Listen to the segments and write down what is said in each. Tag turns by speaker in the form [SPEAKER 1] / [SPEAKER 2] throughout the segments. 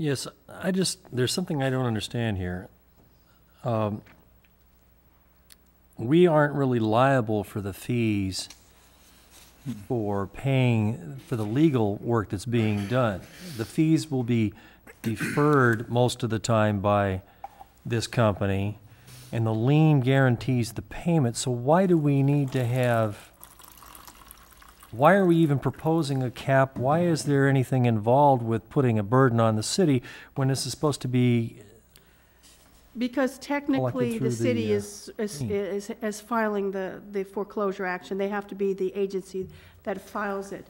[SPEAKER 1] Yes, there's something I don't understand here. We aren't really liable for the fees for paying for the legal work that's being done. The fees will be deferred most of the time by this company, and the lien guarantees the payment. So why do we need to have, why are we even proposing a cap? Why is there anything involved with putting a burden on the city when this is supposed to be?
[SPEAKER 2] Because technically, the city is
[SPEAKER 1] lien.
[SPEAKER 2] filing the foreclosure action. They have to be the agency that files it.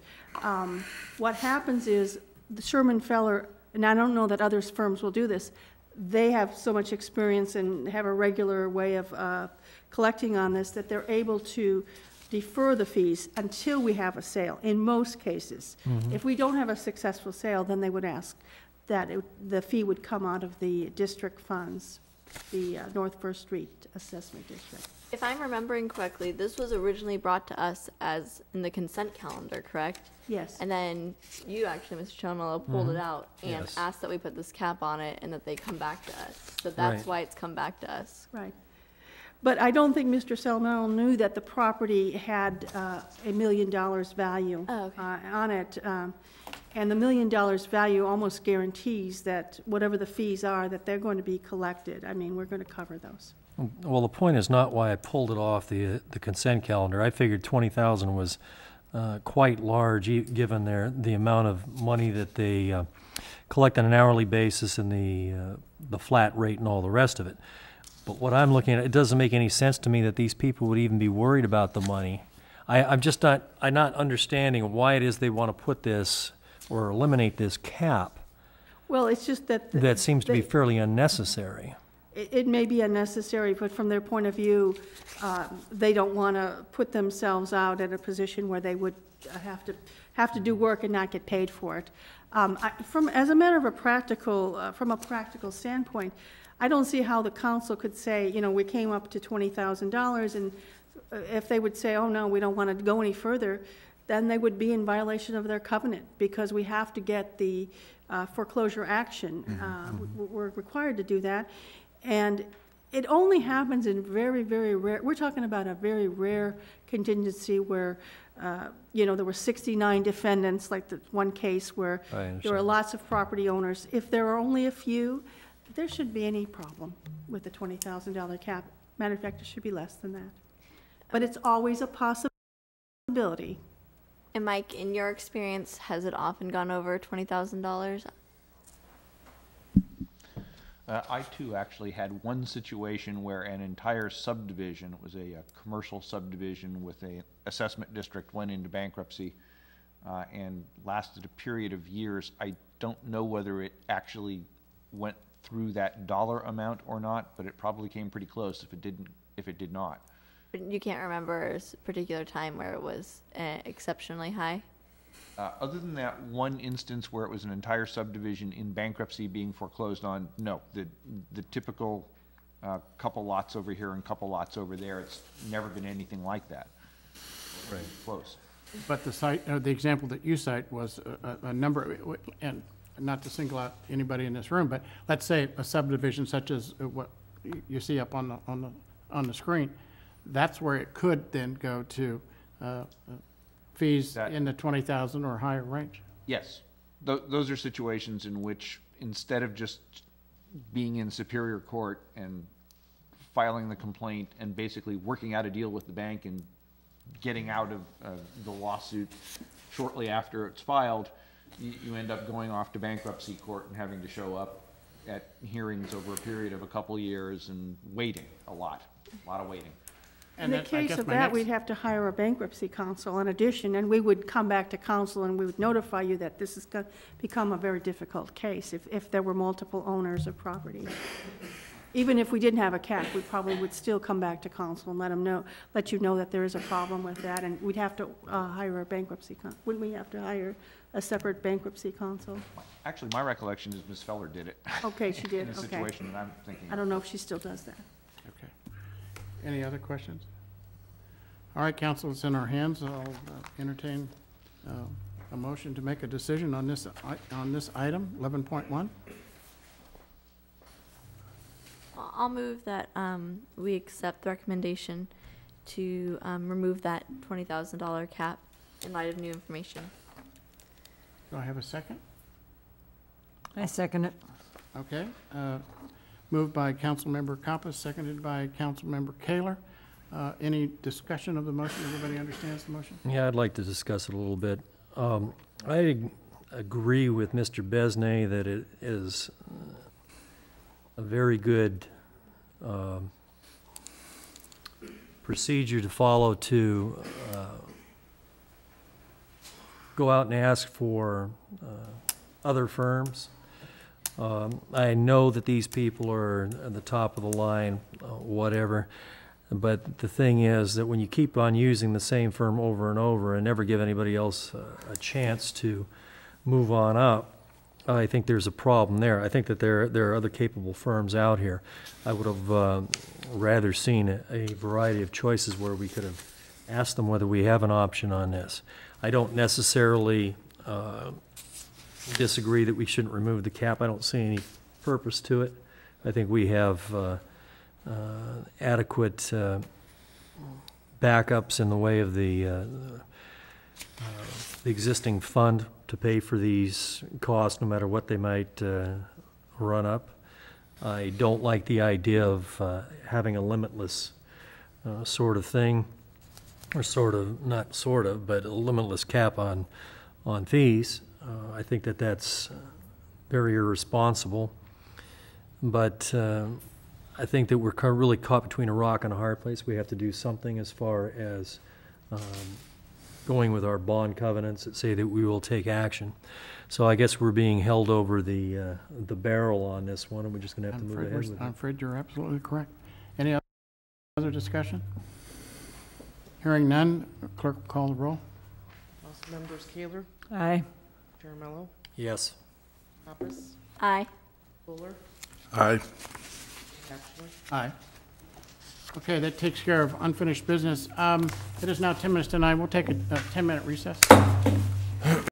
[SPEAKER 2] What happens is, the Sherman Feller, and I don't know that other firms will do this, they have so much experience and have a regular way of collecting on this that they're able to defer the fees until we have a sale, in most cases.
[SPEAKER 1] Mm-hmm.
[SPEAKER 2] If we don't have a successful sale, then they would ask that the fee would come out of the district funds, the North First Street Assessment District.
[SPEAKER 3] If I'm remembering correctly, this was originally brought to us as in the consent calendar, correct?
[SPEAKER 2] Yes.
[SPEAKER 3] And then you actually, Mr. Chonolo, pulled it out and
[SPEAKER 1] Yes.
[SPEAKER 3] asked that we put this cap on it and that they come back to us. So that's
[SPEAKER 1] Right.
[SPEAKER 3] why it's come back to us.
[SPEAKER 2] Right. But I don't think Mr. Salmel knew that the property had $1 million value
[SPEAKER 3] Oh, okay.
[SPEAKER 2] on it. And the $1 million value almost guarantees that whatever the fees are, that they're going to be collected. I mean, we're going to cover those.
[SPEAKER 1] Well, the point is not why I pulled it off the consent calendar. I figured 20,000 was quite large, given the amount of money that they collect on an hourly basis and the flat rate and all the rest of it. But what I'm looking at, it doesn't make any sense to me that these people would even be worried about the money. I'm not understanding why it is they want to put this or eliminate this cap.
[SPEAKER 2] Well, it's just that...
[SPEAKER 1] That seems to be fairly unnecessary.
[SPEAKER 2] It may be unnecessary, but from their point of view, they don't want to put themselves out in a position where they would have to do work and not get paid for it. As a matter of from a practical standpoint, I don't see how the council could say, you know, we came up to $20,000, and if they would say, oh no, we don't want to go any further, then they would be in violation of their covenant, because we have to get the foreclosure action. We're required to do that. And it only happens in very, very rare, we're talking about a very rare contingency where, you know, there were 69 defendants, like the one case where there were lots of property owners. If there are only a few, there shouldn't be any problem with the $20,000 cap. Matter of fact, it should be less than that. But it's always a possibility.
[SPEAKER 3] And Mike, in your experience, has it often gone over $20,000?
[SPEAKER 4] I too actually had one situation where an entire subdivision, it was a commercial subdivision with a assessment district, went into bankruptcy and lasted a period of years. I don't know whether it actually went through that dollar amount or not, but it probably came pretty close if it did not.
[SPEAKER 3] But you can't remember a particular time where it was exceptionally high?
[SPEAKER 4] Other than that one instance where it was an entire subdivision in bankruptcy being foreclosed on, no. The typical couple lots over here and couple lots over there, it's never been anything like that. Right. Close.
[SPEAKER 5] But the example that you cite was a number, and not to single out anybody in this room, but let's say a subdivision such as what you see up on the screen, that's where it could then go to fees in the 20,000 or higher range.
[SPEAKER 4] Yes, those are situations in which instead of just being in Superior Court and filing the complaint and basically working out a deal with the bank and getting out of the lawsuit shortly after it's filed, you end up going off to bankruptcy court and having to show up at hearings over a period of a couple of years and waiting a lot of waiting.
[SPEAKER 2] In the case of that, we'd have to hire a bankruptcy counsel in addition, and we would come back to council and we would notify you that this is going to become a very difficult case if there were multiple owners of property. Even if we didn't have a cap, we probably would still come back to council and let you know that there is a problem with that, and we'd have to hire a bankruptcy counsel. Wouldn't we have to hire a separate bankruptcy counsel?
[SPEAKER 4] Actually, my recollection is Ms. Feller did it.
[SPEAKER 2] Okay, she did.
[SPEAKER 4] In a situation that I'm thinking of.
[SPEAKER 2] I don't know if she still does that.
[SPEAKER 5] Okay. Any other questions? All right, council, it's in our hands. I'll entertain a motion to make a decision on this item, 11.1.
[SPEAKER 3] I'll move that we accept the recommendation to remove that $20,000 cap in light of new information.
[SPEAKER 5] Do I have a second?
[SPEAKER 6] I second it.
[SPEAKER 5] Okay. Moved by Councilmember Compass, seconded by Councilmember Kaler. Any discussion of the motion? Everybody understands the motion?
[SPEAKER 1] Yeah, I'd like to discuss it a little bit. I agree with Mr. Besnay that it is a very good procedure to follow to go out and ask for other firms. I know that these people are at the top of the line, whatever. But the thing is that when you keep on using the same firm over and over and never give anybody else a chance to move on up, I think there's a problem there. I think that there are other capable firms out here. I would have rather seen a variety of choices where we could have asked them whether we have an option on this. I don't necessarily disagree that we shouldn't remove the cap. I don't see any purpose to it. I think we have adequate backups in the way of the existing fund to pay for these costs, no matter what they might run up. I don't like the idea of having a limitless sort of thing, or sort of, not sort of, but a limitless cap on fees. I think that that's very irresponsible. But I think that we're really caught between a rock and a hard place. We have to do something as far as going with our bond covenants that say that we will take action. So I guess we're being held over the barrel on this one, and we're just going to have to move ahead with
[SPEAKER 5] I'm
[SPEAKER 1] it.
[SPEAKER 5] afraid you're absolutely correct. Any other discussion? Hearing none, clerk will call the roll.
[SPEAKER 7] Councilmembers Kaler,
[SPEAKER 6] Aye.
[SPEAKER 7] Caramello,
[SPEAKER 1] Yes.
[SPEAKER 7] Pappas,
[SPEAKER 3] Aye.
[SPEAKER 7] Fuller,
[SPEAKER 8] Aye.
[SPEAKER 7] Batchelor.
[SPEAKER 5] Aye. Okay, that takes care of unfinished business. It is now 10 minutes to 9. We'll take a 10-minute recess.